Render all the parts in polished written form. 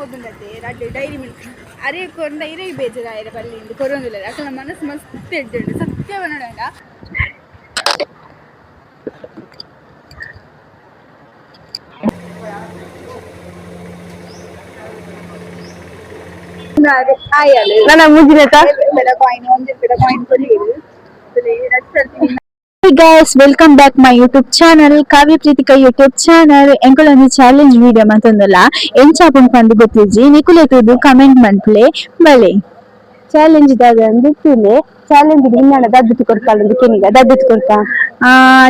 ಹೋದಂತೆ ರಾತ್ರಿ dairy milk ಅರೆ ಕೊಂಡ ಇರೇ ಬೇಜಾರಾಯಿರ ಬಲ್ಲಿಂದು ಕೊರೋನಿಲ್ಲ ಅಸಲ ಮನಸ್ಸು ಮಸ್ತ್ ಎಡ್ಡೆ ಸತ್ಯವನ್ನ ನನ್ನ ಮುಗಿದ ಕಾಯಿನ್ 1 ರೂಪಾಯಿ coin ಕೊಡಿರು Hey guys, welcome back my YouTube channel, Kavya Pritika YouTube channel. ಎಂಕುಲೊಂದು ಚಾಲೆಂಜ್ ವಿಡಿಯೋ ಮತ್ತೊಂದಲ್ಲ ಎಂಚಾಪುನ್ ಪಂದು ಗೊತ್ತಿಜ್ಜಿ ನಿಕುಲೆತುದು ಕಮೆಂಟ್ ಮನ್ಪುಲೆ ಬಲೆ ಚಾಲೆಂಜ್ ದಾಗ ಅಂದಿತ್ತುಲೆ ಚಾಲೆಂಜ್ ಇನ್ನಣ ದದ್ದತು ಕೊಡ್ಕಾಲಂದು ಕೆನಿಗ ದದ್ದತು ಕೊಡ್ಕ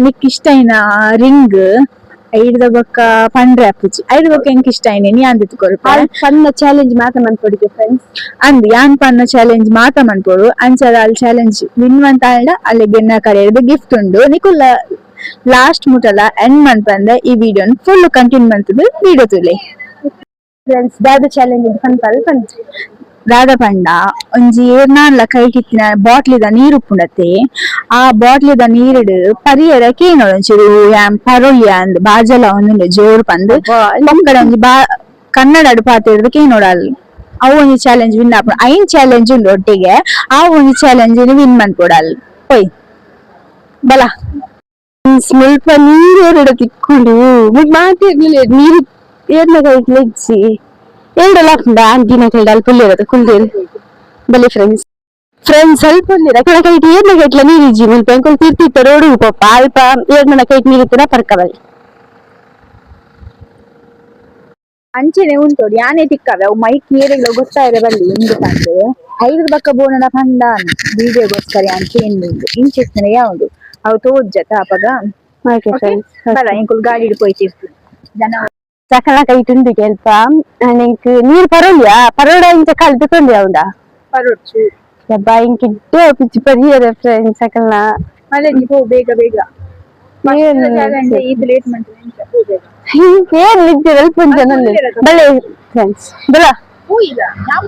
ನಿಕ್ ಇಷ್ಟ ಐನ ರಿಂಗ್ ಐಡ್ದ ಬೊಕ್ಕ ಪಂಡ್ರೆ ಅಪ್ಪುಜಿ ಐಡ್ ಬೊಕ್ಕ ಎಂಕ್ ಇಷ್ಟ ಐನೆ ನೀ ಅಂದಿತ್ತು ಕೊಡ್ಪ ಪನ್ನ ಚಾಲೆಂಜ್ ಮಾತ ಮನ್ಪೊಡಿಗೆ ಫ್ರೆಂಡ್ಸ್ ಅಂದ್ ಯಾನ್ ಪನ್ನ ಚಾಲೆಂಜ್ ಮಾತ ಮನ್ಪೊಡು ಅಂಚದ ಅಲ್ಲಿ ಚಾಲೆಂಜ್ ವಿನ್ ಮಂತ ಆಂಡ ಅಲ್ಲಿ ಗೆನ್ನ ಕರೆಯದು ಗಿಫ್ಟ್ ಉಂಡು ನಿಕುಲ್ಲ ಲಾಸ್ಟ್ ಮುಟಲ ಎಂಡ್ ಮನ್ಪಂದ ಈ ವಿಡಿಯೋನ್ ಫುಲ್ ಕಂಟಿನ್ಯೂ ಮಂತದು ವಿಡಿಯೋ ತುಲೆ ಫ್ರೆಂಡ್ಸ್ ದಾದ ಚಾಲೆಂಜ್ ಪನ್ಪಲ್ ಪಂಚ್ ದಾದ ಪಂಡ ಒಂಜಿ ಏರ್ನಾನ್ಲ ಕೈಟಿತ್ತಿನ ಬಾಟ್ಲಿದ ನೀರು ಉಪ್ಪುಂಡತೆ ಆ ಬಾಟ್ಲಿದ ನೀರುಡು ಪರಿಯರ ಕೇನೋಡು ಒಂಚೂರು ಯಾಮ್ ಪರೊಯ್ಯ ಅಂದ್ ಬಾಜಲ ಒಂದುಂಡೆ ಜೋರು ಪಂದ್ ನಮ್ಕಡೆ ಒಂಜಿ ಕನ್ನಡ ಪಾತ ಹಿಡ್ದು ಕೇನೋಡಲ್ಲಿ ಅವು ಒಂಜಿ ಚಾಲೆಂಜ್ ವಿನ್ ಆಪುಂಡು ಐನ್ ಚಾಲೆಂಜ್ ಉಂಡು ಒಟ್ಟಿಗೆ ಆ ಒಂಜಿ ಚಾಲೆಂಜ್ ವಿನ್ ಮನ್ಪೊಡಲ್ಲಿ ಹೋಯ್ ಬಲ ಸ್ವಲ್ಪ ನೀರು ಎರಡು ತಿಕ್ಕೊಂಡು ಮಾತಿರ್ಲಿಲ್ಲ ನೀರು ಏರ್ನ ಕೈಗೆ ಲೆಗ್ಸಿ ಎರಡೆಲ್ಲ ಹಾಕೊಂಡ ಅಂಟಿನ ಕೈಡ ಅಲ್ಲಿ ಪುಲ್ಲಿರೋದು ಕುಲ್ದೇರು ಬಲಿ ಫ್ರೆಂಡ್ಸ್ ಸ್ವಲ್ಪ ಕಣ ಕೈಟ್ ಏರ್ನ ಕೈಟ್ಲ ನೀರಿಜ್ಜಿ ಮುಲ್ಪ ಎಂಕೊಲ್ ತೀರ್ತಿತ್ತ ರೋಡು ಪಪ್ಪ ಅಲ್ಪ ಏರ್ನ ಕೈಟ್ ನೀರಿತ್ತಿನ ಪರ್ಕಬಲ್ ಅಂಚೆನೆ ಉಂಟೋಡಿ ಯಾನೆ ತಿಕ್ಕವೆ ಅವು ಮೈಕ್ ಏರೆಲ್ಲ ಗೊತ್ತಾಯಿರ ಬಲ್ಲಿ ಎಂದು ಪಂದು ಐದು ಬಕ್ಕ ಬೋನನ ಪಂಡ ವಿಡಿಯೋಗೋಸ್ಕರ ಅಂತ ಎಂದುಂಡು ಇಂಚೆಸ್ನೆ ಯಾವುದು ಅವು ತೋಜ್ಜತ ಅಪಗ ಬಲ ಎಂಕುಲ್ ಗಾಡಿ ಪೋಯ್ತಿರ್ತು ಜನ ಸಕಲ ಕೈಟುಂಡು ಕೆಲ್ಪ ನಿಂಕ್ ನೀರು ಪರೋಡ ಇಂಚ ಕಲ್ತುಕೊಂಡಿ ಅವಂಡ ಪರೋಡ್ಚು ಯಬ್ಬಾ ಇಂಕಿಡ್ಡು ಪಿಚ್ಚಿ ಪರಿಯರ ಫ್ರೆಂಡ್ಸ್ ಸಕಲ ಅಲೆ ನೀವು ಬೇಗ ಇದು ಲೇಟ್ ಮಾಡ್ತೀನಿ ಏನ್ ಇದ್ದೀರ ಅಲ್ಪ ಜನ ಬಲೆ ಫ್ರೆಂಡ್ಸ್ ಬಲ ಈಗ ನಾವು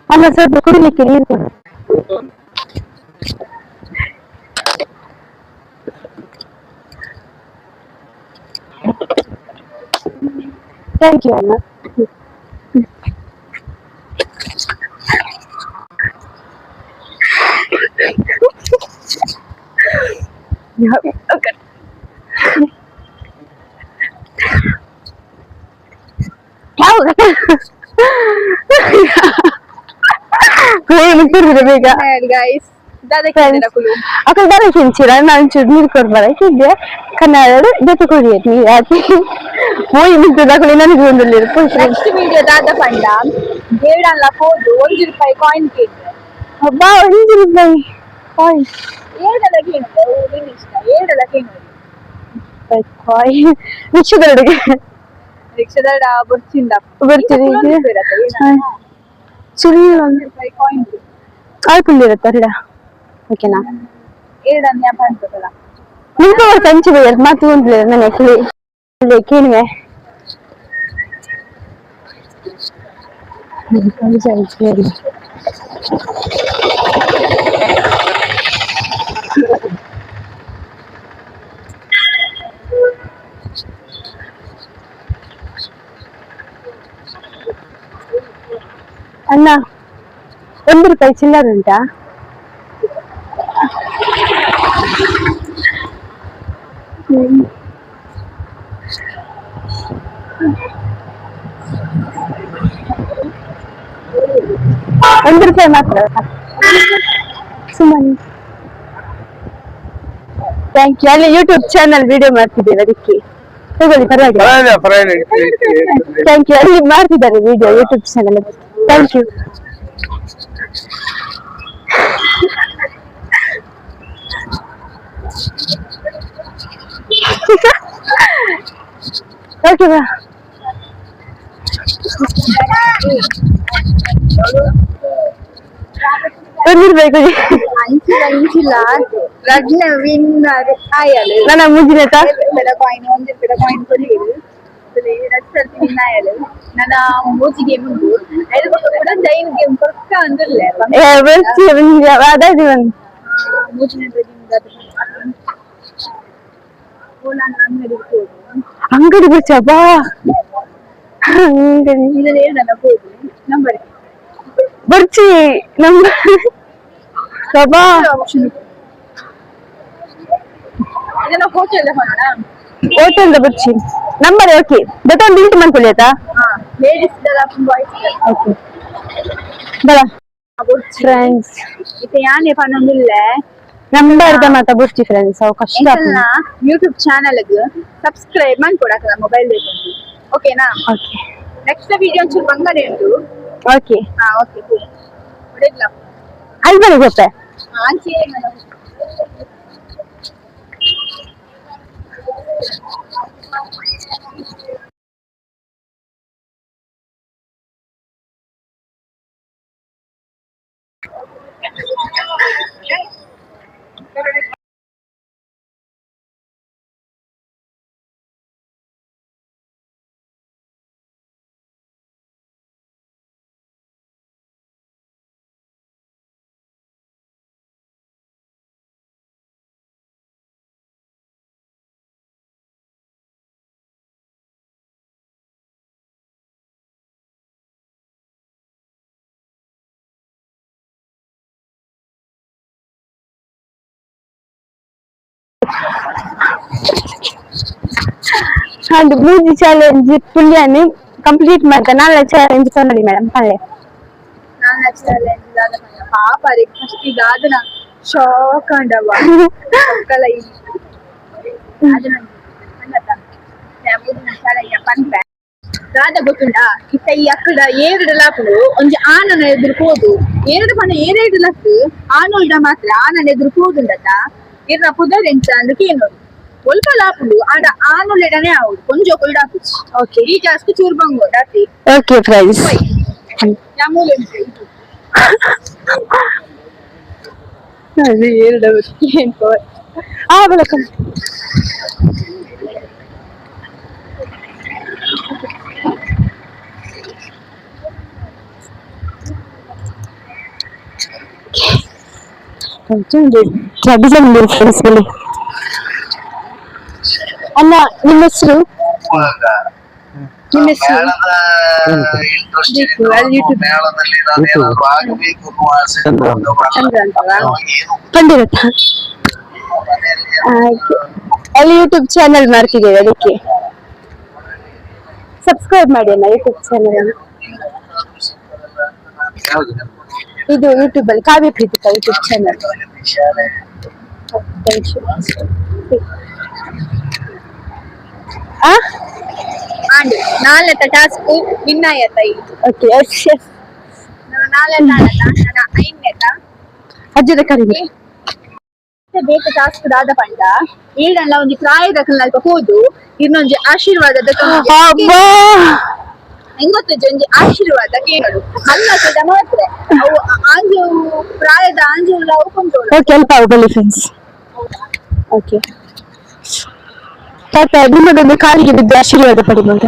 ಅಲ್ಲ ಸ್ವಲ್ಪ ಕುಡಿಲಿಕ್ಕೆ ನೀರು ಥ್ಯಾಂಕ್ ಯು ಅಣ್ಣ ನೀರು ಕೊಡ್ಬಾರ ಕನ್ನಡ ಜೊತೆ ಕುಡಿಯತ್ ನೀರು ಹಾಕಿ ಹೋಯ್ ನಿಂತದಾಗಲಿ ನನಗೆ ಒಂದು ನೆಕ್ಸ್ಟ್ ವಿಡಿಯೋ ದಾದ ಪಂಡ ಏಳಲ್ಲ ಹೋದು 1 ರೂಪಾಯಿ ಕಾಯಿನ್ ಕೇಳಿದ್ರೆ ಹಬ್ಬ 1 ರೂಪಾಯಿ ಕಾಯಿನ್ ಏಳಲ್ಲ ಕೇಳಿದ್ರೆ ನಿನ್ನ ಇಷ್ಟ ಏಳಲ್ಲ ಕೇಳಿ ಕಾಯಿನ್ ರಿಕ್ಷಾದಡ ಬರ್ಚಿಂದ ಸುಳ್ಳು ಕಾಯಿನ್ ಆಯ್ಕೊಂಡಿರತ್ತ ಓಕೆನಾ ಏಳನ್ನ ಯಾಪ ಅಂತದಲ್ಲ ನಿಂಗೆ ಸಂಚು ಮಾತು ಒಂದು ನನ್ನ ಕೇಳುವೆ ಅಣ್ಣ 1 ರೂಪಾಯಿ ಚಿಲ್ಲರೆ ಉಂಟಾ ಒಂದು ರೂಪಾಯಿ ಮಾತ್ರ ಸುಮ್ಮನೆ ಥ್ಯಾಂಕ್ ಯು ಅಲ್ಲಿ ಯೂಟ್ಯೂಬ್ ಚಾನಲ್ ವಿಡಿಯೋ ಮಾಡ್ತಿದ್ದೇವೆ ಅದಕ್ಕೆ ತಗೊಳ್ಳಿ ಪರವಾಗಿಲ್ಲ ಥ್ಯಾಂಕ್ ಯು ಅಲ್ಲಿ ಮಾಡ್ತಿದ್ದಾರೆ video YouTube channel thank you okay ಬಾ ಬಂದಿರ್ಬೇಕು ಅಂಚಿಲ್ಲ ರಗ್ನ ವಿನ್ನರ್ ಆಯಲು ನನ್ನ ಮುಗಿದತ ರೂಪಾಯಿ ಕಾಯಿನ್ 1 ರೂಪಾಯಿ ಕಾಯಿನ್ ಕೊಡಿರು ರಚ್ಚರ್ತಿ ವಿನ್ ಆಯಲು ನನ್ನ ಮೂಜಿಗೆ ಮುಂದು ಐದು ಕೂಡ ಜೈನ್ ಗೇಮ್ ಪಕ್ಕ ಅಂದಿರಲ್ಲ ಅದಾದಿ ಒಂದು ಮೂಜಿನ ಅಂಗಡಿ ಬಿಚ್ಚಪ್ಪ ಇದನ್ನ ನನ್ನ ಹೋಗಿ ನಂಬರ್ ಬರ್ಚಿ ನಂಬರ್ ಸಬಾ ಇದನ್ನ ಹೋಟೆಲ್ ಹೋಗೋಣ ಹೋಟೆಲ್ ಬರ್ಚಿ ನಂಬರ್ ಓಕೆ ಬಟನ್ ಡಿಲೀಟ್ ಮಾಡ್ಕೊಳ್ಳಿ ಲೇಡೀಸ್ ಬಾಯ್ಸ್ ಓಕೆ ಬರ ಫ್ರೆಂಡ್ಸ್ ಇದು ಯಾನೇ ಪನ್ನೊಂದಿಲ್ಲ ನಂಬರ್ ದ ಮಾತ ಬರ್ಚಿ ಫ್ರೆಂಡ್ಸ್ ಅವು ಕಷ್ಟ ಯೂಟ್ಯೂಬ್ ಚಾನೆಲ್ ಸಬ್ಸ್ಕ್ರೈಬ್ ಮಾಡ್ಕೊಡಕ ಮೊಬೈಲ್ ಓಕೆನಾ ಓಕೆ ನೆಕ್ಸ್ಟ್ ವಿಡಿಯೋ ಒಂಚೂರು ಬಂಗಾನೆ ಉಂಟು ಓಕೆ ಓಕೆ ಹೊಡೆದ್ಲ ಅಲ್ಲಿ ಬರ ಗೊತ್ತೆ ಆಂಚಿ ಅದು ಮೂಜಿ ಚಾಲೆಂಜ್ ಪುಣ್ಯಾನಿ ಕಂಪ್ಲೀಟ್ ಮಾಡ್ತಾ ನಾಳೆ ಚಾಲೆಂಜ್ ಮಾಡಿ ಮೇಡಮ್ ಅಲ್ಲೇ ನಾನು ಚಾಲೆಂಜ್ ಆದ ಪಾಪ ರೀ ಫಸ್ಟ್ ಈಗ ಅದನ್ನ ಶಾಕ್ ಅಂಡವ ಮಕ್ಕಳ ಅದನ್ನ ಗಾದ ಗೊತ್ತುಂಡ ಇತ್ತ ಈ ಅಕ್ಕಡ ಏರಡು ಲಾಪುಡು ಒಂಜಿ ಆನನ ಎದುರ್ಕೋದು ಏರಡು ಪಂಡ ಏರೇಡು ಲಕ್ ಆನೋಲ್ಡ ಮಾತ್ರ ಆನನ ಎದುರ್ಕೋದುಂಡತ ಇರ್ನ ಪುದರೆಂಚ ಅಂದ್ರೆ ಕೇನೋಡು ಒಲ್ಪ ಲಾಪುಡು ಆಡ ಆನೋಲೆಡನೆ ಆవుಡು ಕೊಂಚ ಕೊಯ್ಡಾಕು ಓಕೆ ಈ ಜಾಸ್ತಿ ಚೂರ್ಬಂಗೋ ಡಾಟಿ ಓಕೆ ಫ್ರೆಂಡ್ಸ್ ಯಾಮೂಲೆ ಅದು ಎರಡು ಏನು ಬಲಕ ಫ್ರೆಂಡ್ಸ್ ಬಳಿ ಅಲ್ಲ ನಿಮ್ಮ ಹೆಸರು ನಿಮ್ಮ ಹೆಸರು ಪಂಡಿರತ ಅಲ್ಲಿ ಯೂಟ್ಯೂಬ್ ಚಾನೆಲ್ ಮಾಡ್ತಿದ್ದೇವೆ ಅದಕ್ಕೆ ಸಬ್ಸ್ಕ್ರೈಬ್ ಮಾಡಿ ಅಣ್ಣ ಯೂಟ್ಯೂಬ್ ಚಾನೆಲ್ ಇದು ಯೂಟ್ಯೂಬ್ ಅಲ್ಲಿ ಕಾವ್ಯ ಪ್ರೀತಿಕಾ ಯೂಟ್ಯೂಬ್ ಚಾನೆಲ್ ಆಂಡ್ ನಾಳೆ ಟಾಸ್ಕ್ ವಿನ್ ಆಯ್ತ ಓಕೆ ಎಸ್ ಎಸ್ ನಾಳೆ ನನ್ನ ಐನ್ನೆತ ಅಜ್ಜದ ಕರಿಗೆ ಬೇಕ ಟಾಸ್ಕ್ ದಾದ ಪಂಡ ಈಡಲ್ಲ ಒಂಜಿ ಪ್ರಾಯದ ಕಲ್ಪ ಹೋದು ಇನ್ನೊಂಜಿ ಆಶೀರ್ವಾದದ ಹೆಂಗೊತ್ತು ಒಂಜಿ ಆಶೀರ್ವಾದ ಕೇಳಲು ಅಲ್ಲ ಮಾತ್ರ ಅವು ಆಂಜು ಪ್ರಾಯದ ಆಂಜು ಉಳ್ಕೊಂಡೋಳು ಓಕೆ ಹೆಲ್ಪ್ ಆಗಲಿ ಫ್ರೆಂಡ್ಸ್ ಓಕೆ ತಾತ ನಿಮ್ಮದೊಂದು ಕಾಲಿಗೆ ಬಿದ್ದು ಆಶೀರ್ವಾದ ಪಡಿಬೋದ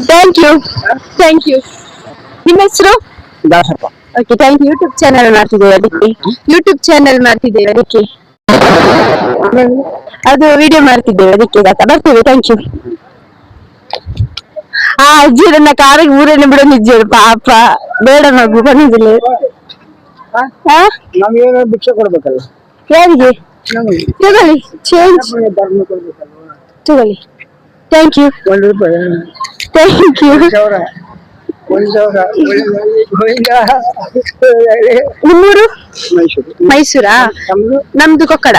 ಥ್ಯಾಂಕ್ ಯು ನಿಮ್ಮ ಹೆಸರು Dasappa okay thank you YouTube channel ಮಾಡ್ತಿದ್ದೇವೆ ಅದಕ್ಕೆ ಯೂಟ್ಯೂಬ್ ಚಾನೆಲ್ ಮಾಡ್ತಿದ್ದೇವೆ ಅದಕ್ಕೆ ಅದು ವಿಡಿಯೋ ಮಾಡ್ತಿದ್ದೇವೆ ಅದಕ್ಕೆ ಬರ್ತೇವೆ ಥ್ಯಾಂಕ್ ಯು ಆ ಅಜ್ಜಿ ನನ್ನ ಕಾರಿಗೆ ಊರನ್ನು ಬಿಡೋ ನಿಜ್ಜರು ಪಾಪ ಬೇಡ ಮಗು ಬಂದಿಲ್ಲ ನಮ್ಗೇನೋ ಭಿಕ್ಷೆ ಕೊಡ್ಬೇಕಲ್ಲ ಯಾರಿಗೆ ತಗೊಳ್ಳಿ ಚೇಂಜ್ ತಗೊಳ್ಳಿ ಥ್ಯಾಂಕ್ ಯು ₹1 ಥ್ಯಾಂಕ್ ಯು ನಿಮ್ಮೂರು ಮೈಸೂರು ಮೈಸೂರಾ ನಮ್ದು ಕೊಕ್ಕಡ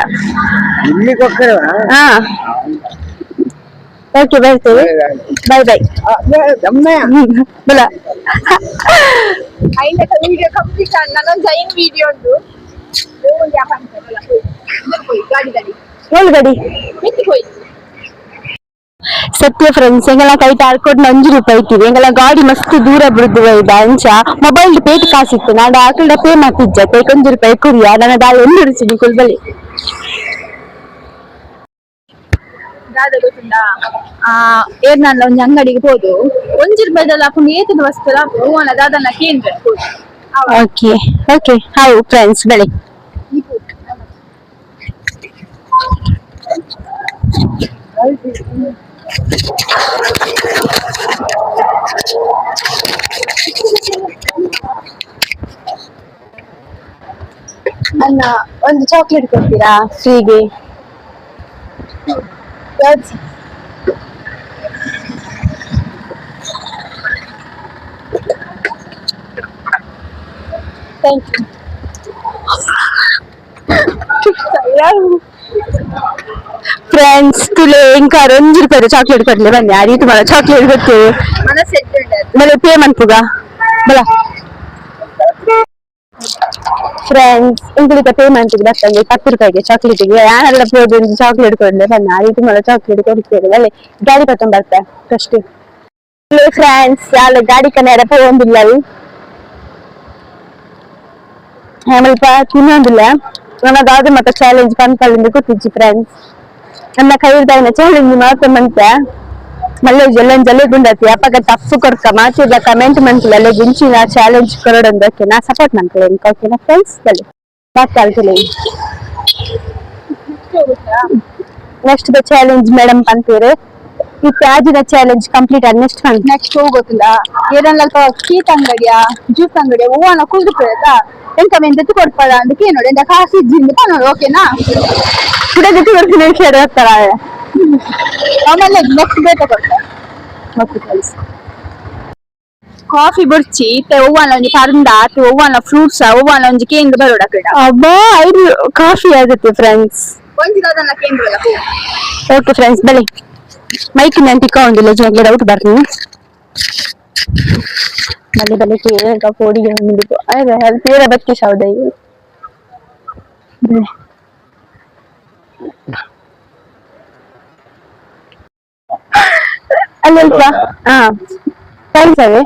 ಇಲ್ಲಿ ಕೊಕ್ಕರ ಹಾ ಓಕೆ ಬರ್ತೇವೆ ಬೈ ಬೈ ಬಲ ಐನಕ ವಿಡಿಯೋ ಕಂಪ್ಲೀಟ್ ಆದ ನನ್ನ ಜೈನ್ ವಿಡಿಯೋ ಉಂಟು ಒಂಜಿ ಆಪನ್ ಬರಲ್ಲ ಹೋಯ್ ಗಾಡಿ ಗಾಡಿ ಹೇಳು ಗಡಿ ಮಿತ್ತಿ ಹೋಯ್ ಸತ್ಯ ಫ್ರೆಂಡ್ಸ್ ಎಂಗಲ ಕೈಟ್ ಆಡ್ಕೊಂಡು 5 ರೂಪಾಯಿ ಇಟ್ಟಿವಿ ಎಂಗಲ ಗಾಡಿ ಮಸ್ತ್ ದೂರ ಬಿಡುದು ಇದ ಅಂಚ ಮೊಬೈಲ್ ಪೇಟ್ ಕಾಸಿತ್ತು ನಾಡ ಆಕಲ್ಡ ಪೇ ಮಾಡ್ತಿದ್ದೆ ಪೇಟ್ 1 ರೂಪಾಯಿ ಕುರಿಯ ನನ್ನ ದಾಳಿ ಒಂದು ರುಚಿ ಕುಲ್ಬಲಿ ದಾದ ಗೊತ್ತುಂಡಾ ಏರ್ ನನ್ನ ಒಂಜಿ ಅಂಗಡಿಗೆ ಹೋದು 1 ರೂಪಾಯಿದಲ್ಲ ಹಾಕೊಂಡು ಏತದ ವಸ್ತು ಹೂವನ ದಾದನ್ನ ಕೇಂದ್ರ ಓಕೆ ಓಕೆ ಹೌ ಫ್ರೆಂಡ್ಸ್ ಬಳಿ ನನ್ನ ಒಂದು ಚಾಕ್ಲೇಟ್ ಕೊಡ್ತೀರಾ ಫ್ರೀಗೆ ಥ್ಯಾಂಕ್ ಯು ಫ್ರೆಂಡ್ಸ್ ತುಲೆ ಇಂಕಾರ 1 ರೂಪಾಯಿ ಚಾಕ್ಲೇಟ್ ಕೊಡ್ಲಿ ಬನ್ನಿ ಆ ರೀತಿ ಮಾಡ ಚಾಕ್ಲೇಟ್ ಕೊಡ್ತೇವೆ ಮೇಲೆ ಪೇ ಮನ್ಪುಗ ಬಲ ಫ್ರೆಂಡ್ಸ್ ಇಂಗ್ಲಿಕ ಪೇ ಮಾಡ್ತಿಗೆ ಬರ್ತಂಗೆ 10 ರೂಪಾಯಿಗೆ ಚಾಕ್ಲೇಟಿಗೆ ಯಾರೆಲ್ಲ ಹೋದ ಒಂದು ಚಾಕ್ಲೇಟ್ ಕೊಡ್ಲಿ ಬನ್ನಿ ಆ ರೀತಿ ಮಾಡ ಚಾಕ್ಲೇಟ್ ಕೊಡ್ತೇವೆ ಅಲ್ಲೇ ಗಾಡಿ ಪತ್ತೊಂದು ಬರ್ತಾ ಫಸ್ಟ್ ಫ್ರೆಂಡ್ಸ್ ಯಾರು ಗಾಡಿ ಕನ್ನಡ ಹೋಗೊಂದಿಲ್ಲ ಆಮೇಲೆ ತಿನ್ನೋದಿಲ್ಲ ನನಗಾದ್ರೆ ಮತ್ತೆ ಚಾಲೆಂಜ್ ಪಂಪಲ್ಲಿಂದ ಗೊತ್ತಿಜ್ಜಿ ಫ್ರೆಂಡ್ಸ್ ನನ್ನ ಕೈದಾಗಿನ ಚಾಲೆಂಜ್ ಮಾತ್ರ ಮಂತ ಮಲ್ಲೆ ಜಲ್ಲೆ ಗುಂಡತಿ ಅಪ್ಪಗ ಟಫ್ ಕೊಡ್ಕ ಮಾತಿದ ಕಮೆಂಟ್ ಮಂತಿಲ್ಲ ಅಲ್ಲೇ ಗುಂಚಿನ ಚಾಲೆಂಜ್ ಕೊರಡೊಂದಕ್ಕೆ ನಾ ಸಪೋರ್ಟ್ ಮಾಡ್ತೇನೆ ಓಕೆನಾ ಫ್ರೆಂಡ್ಸ್ ಬಲ್ಲಿ ಮಾತಾಡ್ತೀನಿ ನೆಕ್ಸ್ಟ್ ದ ಚಾಲೆಂಜ್ ಮೇಡಮ್ ಅಂತೀರಿ ಈ ಪ್ಯಾಜಿನ ಚಾಲೆಂಜ್ ಕಂಪ್ಲೀಟ್ ಆದ ನೆಕ್ಸ್ಟ್ ಹೋಗೋದಿಲ್ಲ ಏನೆಲ್ಲ ಕೀಟ್ ಅಂಗಡಿಯ ಜ್ಯೂಸ್ ಅಂಗಡಿಯ ಹೂವನ ಕುಲ್ದುಕೊಳ್ಳುತ್ತಾ ಎಂತ ಮೆಂತ ಕೊಡ್ಪಾರ ಅದಕ್ಕೆ ನೋಡಿ ಎಂತ ಕಾಸು ಇದ್ದಿಂದ ನೋಡಿ ಓಕೆನಾ ಕೂಡ ಜೊತೆ ಬರ್ತೀನಿ ಶೇರ್ ಆಗ್ತಾರ ಆಮೇಲೆ ನೆಕ್ಸ್ಟ್ ಬೇಕಾ ಕೊಡ್ತಾರೆ ಓಕೆ ಫ್ರೆಂಡ್ಸ್ ಕಾಫಿ ಬುರ್ಚಿ ಹೂವನ ಒಂಜಿ ಪರಂದ ಹೂವನ ಫ್ರೂಟ್ಸ್ ಹೂವನ ಒಂಜಿ ಕೇಂದ್ರ ಬರೋಡ ಕಡೆ ಅಬ್ಬಾ ಐದು ಕಾಫಿ ಆಗುತ್ತೆ ಫ್ರೆಂಡ್ಸ್ ಒಂಜಿನ ಕೇಂದ್ರ ಓಕೆ ಫ್ರೆಂಡ್ಸ್ ಬಲಿ ಮೈಕ್ ನಂಟಿಕ ಒಂದಿಲ್ಲ ಜೊತೆ ಡೌಟ್ ಬರ್ತೀನಿ ಬಲಿ ಬಲಿ ಕೇಳ ಕೋಡಿಗೆ ಮುಂದಿತ್ತು ಅಯ್ಯ ತೀರ ಬತ್ತಿ ಸೌದೈ ಅಲ್ಲಲ್ಪ ಹಾ ಕಳ್ಸವೆ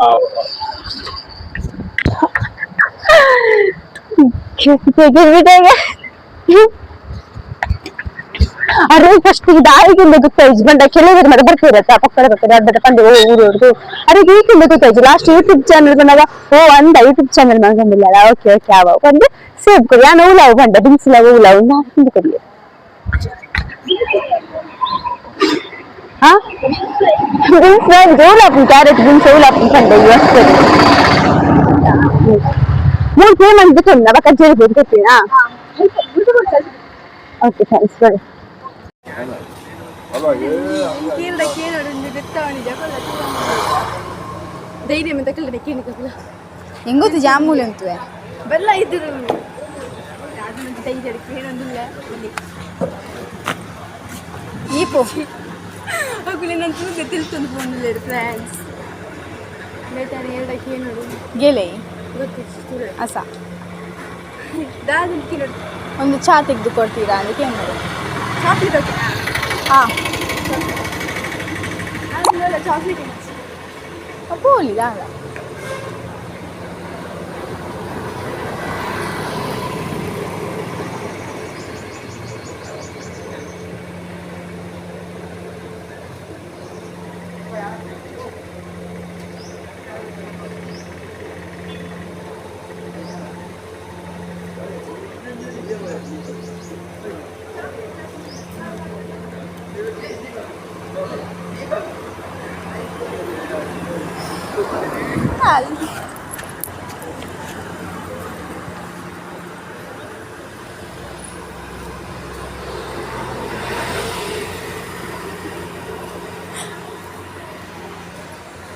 ಅರೆ ಫಸ್ಟ್ ದಾರಿಗಿಂದ ಗೊತ್ತಾಯ್ತು ಬಂದ ಕೆಲವರು ಮರ ಬರ್ತಿರತ್ತ ಪಕ್ಕದ ಬರ್ತಾರೆ ಅದ್ರ ಪಂದೆ ಊರವ್ರದು ಅರೆ ಈಗಿಂದ ಗೊತ್ತಾಯ್ತು ಲಾಸ್ಟ್ ಯೂಟ್ಯೂಬ್ ಚಾನಲ್ ಬಂದಾಗ ಅಂದ ಯೂಟ್ಯೂಬ್ ಚಾನಲ್ ಬಂದಿಲ್ಲ ಓಕೆ ಓಕೆ ಯಾವ ಬಂದು ಸೇವ್ ಕೊಡಿ ನಾನು ಉಲಾವು ಬಂದ ಬಿನ್ಸಿಲ ಉಲಾವು ಹಿಂದೆ ಕೊಡಿ ಹಾ ಉಲಾಪು ಕ್ಯಾರೆಟ್ ಬೀನ್ಸ್ ಉಲಾಪು ಬಂದೆ ಅಷ್ಟೇ ಮೂರು ಪೇಮೆಂಟ್ ಬಿಟ್ಟು ಅವಾಗ ಜೇರಿ ಗೊತ್ತೀನಾ ಓಕೆ ಥ್ಯಾಂಕ್ಸ್ ಬನ್ನಿ ಹೆಂಗೊತ್ತು ಜಾಮೂಲಿ ಅಂತುವೆ ಬೆಲ್ಲ ಇದ್ದು ಈಪು ಹೋಗಲಿ ನಾನು ತೂಗ ತಿಳ್ಕೊಂಡು ಬಂದಿಲ್ಲ ಫ್ರೆಂಡ್ಸ್ ಬೇಟಾನೆ ಎರಡಕ್ಕೆ ನೋಡು ಗೆಲೆ ಗೊತ್ತಿತ್ತು ಅಸ ದಾದಕ್ಕೆ ನೋಡು ಒಂದು ಚಾ ತೆಗೆದು ಕೊಡ್ತೀರಾ ಅದಕ್ಕೆ ಏನು ಮಾಡೋದು ಚಾಕ್ಲೇಟ್ ಓಕೆ ಹಾಂ ಆಮೇಲೆ ಚಾಕ್ಲೇಟ್ ಅಪ್ಪೋಲಿ ದಾದ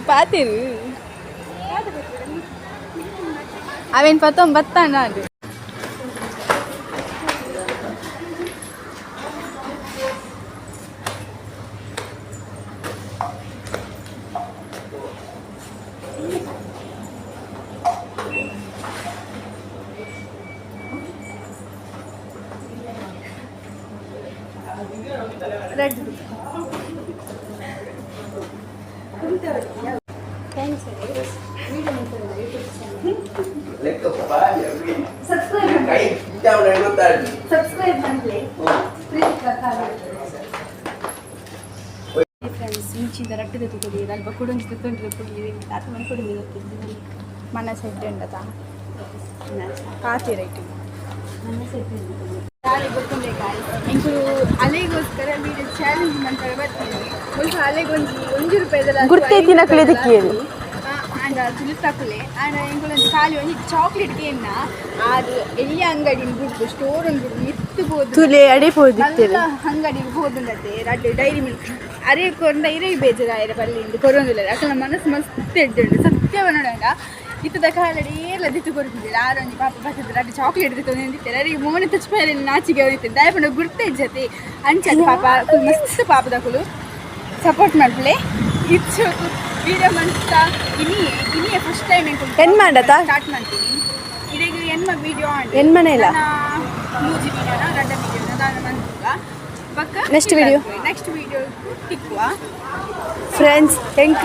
பாத்திரு அவன் பார்த்தோம் பத்தான் அது ಸಬ್ಸ್ಕ್ರೈಬ್ ಮಾಡ್ಲಿ ಫ್ರೆಂಡ್ಸ್ ಇಂಚಿಂದ ರಟ್ಟಿದ ತುಕುಡಿ ಅಲ್ಪ ಕುಡುಂಜಿ ತುತ್ತೊಂಡ್ರೆ ಪುಡಿ ಆತ ಮನೆ ಕುಡಿದು ಗೊತ್ತಿದ್ದು ಮನ ಸೆಟ್ ಉಂಡದ ಕಾತಿ ರೈಟ್ ನಾಳೆ ಗೊತ್ತುಂಡೆ ಎಂಕುಲು ಅಲೆಗೋಸ್ಕರ ವೀಡಿಯೋ ಚಾಲೆಂಜ್ ಮಾಡ್ತಾರೆ ಬರ್ತೀನಿ ಒಂದು ಅಲೆಗೊಂಜಿ ₹1 ಗುರ್ತೈತಿನ ಕಳೆದಕ್ಕಿಯಲ್ಲಿ ಆಂಡ ತುಳುತ್ತಾಕುಲೆ ಆಂಡ ಎಂಕುಲೊಂದು ಖಾಲಿ ಒಂಜಿ ಚಾಕ್ಲೇಟ್ ಕೇನ್ನ ಅದು ಎಲ್ಲಿ ಅಂಗಡಿ ಬಿಡ್ದು ಸ್ಟೋರ್ ಒಂದು ಬಿಡ್ದು ಮಿತ್ತು ಬೋದು ತುಲೆ ಅಡೆ ಪೋದಿತ್ತೇವೆ ಅಂಗಡಿಗೆ ಹೋದುಂಡತೆ ರಡ್ಡು ಡೈರಿ ಮಿಲ್ಕ್ ಅರೆ ಕೊಂಡ ಇರೈ ಬೇಜಾರಾಯರ ಬಲ್ಲಿಂದು ಕೊರೊಂದಿಲ್ಲ ಅಕಲ ಮನಸ್ಸು ಮಸ್ತ್ ಎಡ್ದುಂಡು ಸತ್ಯವನ್ನಡ ಇತ್ತದ ಕಾಲಡಿ ಏರ್ಲ ದಿತ್ತು ಕೊಡ್ತಿದ್ದಿಲ್ಲ ಆರೊಂದು ಪಾಪ ಬರ್ತದೆ ರಡ್ಡು ಚಾಕ್ಲೇಟ್ ದಿತ್ತು ನಿಂತಿದ್ದಾರೆ ಅವರಿಗೆ ಮೋನೆ ತಚ್ಪೇರೆ ನಾಚಿಗೆ ಹೋಗ್ತಿದ್ದೆ ದಯಪಂಡ ಗುರ್ತೆ ಜೊತೆ ಅಂಚದ ಪಾಪ ಮಸ್ತ್ ಪಾಪದಕುಲು ಸಪೋರ್ಟ್ ಮಾಡ್ಲೆ ಇತ್ತು ವೀಡಿಯೋ ಮಾಡ್ತಾ ಇನ್ನೇ ಫಸ್ಟ್ ಟೈಮ್ ಏನ್ ಮಾಡತ್ತ ಸ್ಟಾರ್ಟ್ ಮಾಡ್ತೀನಿ ಇದೀಗ ಎನ್ಮ ವೀಡಿಯೋ ಏನ್ ಮನೆ ಇಲ್ಲ ಮೂಜಿ ವೀಡಿಯೋನ ರಡ್ಡ ವೀಡಿಯೋನ ನಾನು ಮಾಡ್ತೀವ ಪಕ್ಕ ನೆಕ್ಸ್ಟ್ ವಿಡಿಯೋ ತಿಕ್ಕುವ ಫ್ರೆಂಡ್ಸ್ ಎಂಕ್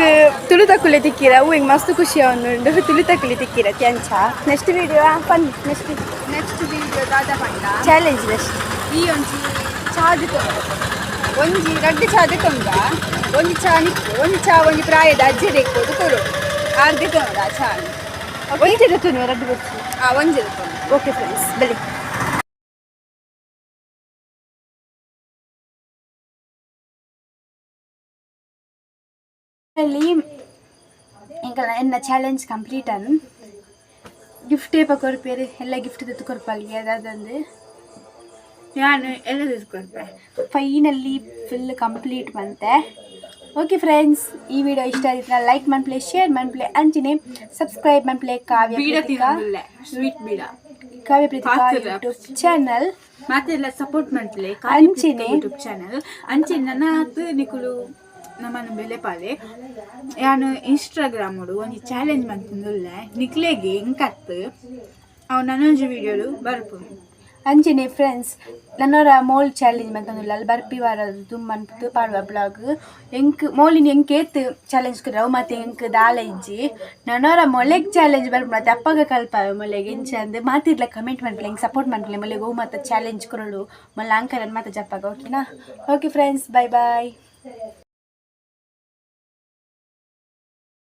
ತುಳುತಕ್ಕುಲೆ ತಿಕ್ಕಿರ ಅವು ಹೆಂಗೆ ಮಸ್ತ್ ಖುಷಿ ಅವನುಂಡು ತುಳುತಕ್ಕುಲೆ ತಿಕ್ಕಿರ ತ್ಯಾಂಚ ನೆಕ್ಸ್ಟ್ ವಿಡಿಯೋ ಪನ್ ನೆಕ್ಸ್ಟ್ ವೀಡಿಯೋ ದಾದ ಪಂಡ ಚಾಲೆಂಜ್ ನೆಕ್ಸ್ಟ್ ಈ ಒಂಜಿ ಚಾದ್ ಒಂಜಿ ರಡ್ಡು ಚಾದ್ ತೊಂದ ಒಂಜಿ ಚಾ ನಿಕ್ಕು ಒಂಜಿ ಪ್ರಾಯದ ಅಜ್ಜೆ ತೆಕ್ಕೋದು ಕೊರು ಆರ್ದೆ ತೊಂದ ಆ ಚಾ ಒಂಜಿದ ತುನು ರಡ್ಡು ಗೊತ್ತು ಒಂಜಿದ ತೊಂದ ಓಕೆ ಫ್ರೆಂಡ್ಸ್ ಬಲಿ ఇంకా ఎన్న ఛాలెంజ్ కంప్లీట్ అన్ ಗಿಫ್ಟ್ ಏಪ ಕೊರ್ಪೇರು ಎಲ್ಲ ಗಿಫ್ಟ್ ತೆತ್ತು ಕೊರ್ಪಲ್ಗೆ ಅದಾದಂದು ನಾನು ಎಲ್ಲ ತಿಳ್ಕೊಳ್ತೆ ಫೈನಲಿ ಫುಲ್ ಕಂಪ್ಲೀಟ್ ಬಂತೆ ಓಕೆ ಫ್ರೆಂಡ್ಸ್ ಈ ವಿಡಿಯೋ ಇಷ್ಟ ಆಯ್ತು ಲೈಕ್ ಮನ್ಪ್ಲೆ ಶೇರ್ ಮನ್ಪ್ಲೆ ಅಂಚಿನೆ ಸಬ್ಸ್ಕ್ರೈಬ್ ಮನ್ಪ್ಲೆ ಕಾವ್ಯ ಪ್ರೀತಿಕಾ ಸ್ವೀಟ್ ಬೀಡ ಕಾವ್ಯ ಪ್ರೀತಿಕಾ ಯೂಟ್ಯೂಬ್ ಚಾನಲ್ ಮತ್ತೆ ಎಲ್ಲ ಸಪೋರ್ಟ್ ಮಾಡ್ಲೆ ಅಂಚಿನೆ ಯೂಟ್ಯೂಬ್ ಚಾನಲ್ ಅಂಚಿನ ನನ್ನ ನಿಕುಲು ನಮ್ಮನ್ನು ಬೆಲೆಪಾಲೆ ನಾನು ಇನ್ಸ್ಟಾಗ್ರಾಮಡು ಒಂದು ಚಾಲೆಂಜ್ ಮಾಡ್ತಿದ್ದುಲ್ಲ ನಿಕ್ಲೆಗೆ ಇಂಕತ್ತು ಅವು ನನ್ನೊಂಜಿ ವೀಡಿಯೋಡು ಬರ್ಪುನು ಅಂಚಿನೆ ಫ್ರೆಂಡ್ಸ್ ನನ್ನವರ ಮೋಲ್ ಚಾಲೆಂಜ್ ಮಂತಂದುಲ್ಲ ಅಲ್ಲಿ ಬರ್ಪಿ ವಾರದು ತುಂಬ ಪಾಡುವ ಬ್ಲಾಗ್ ಎಂಕ್ ಮೋಲಿನ ಎಂಕೇತ್ ಚಾಲೆಂಜ್ ಕೊರವು ಮತ್ತು ಎಂಕ್ ದಾಲ ಇಜ್ಜಿ ನನ್ನವರ ಮೊಲೆಗ್ ಚಾಲೆಂಜ್ ಬರ್ಪು ಮತ್ತೆ ಅಪ್ಪಗ ಕಲ್ಪಾವೆ ಮೊಲೆಗೆ ಇಂಚ ಅಂದು ಮಾತಿರ್ಲ ಕಮೆಂಟ್ ಮಾಡ್ಲಿ ಹೆಂಗೆ ಸಪೋರ್ಟ್ ಮಾಡ್ಲಿ ಮೊಲೆಗೆ ಹೋ ಮತ್ತು ಚಾಲೆಂಜ್ ಕೊರಡು ಮೊಲ್ಲ ಅಂಕಲ್ ಮತ್ತೆ ಜಪ್ಪಾಗ ಓಕೆನಾ ಓಕೆ ಫ್ರೆಂಡ್ಸ್ ಬಾಯ್ ಬಾಯ್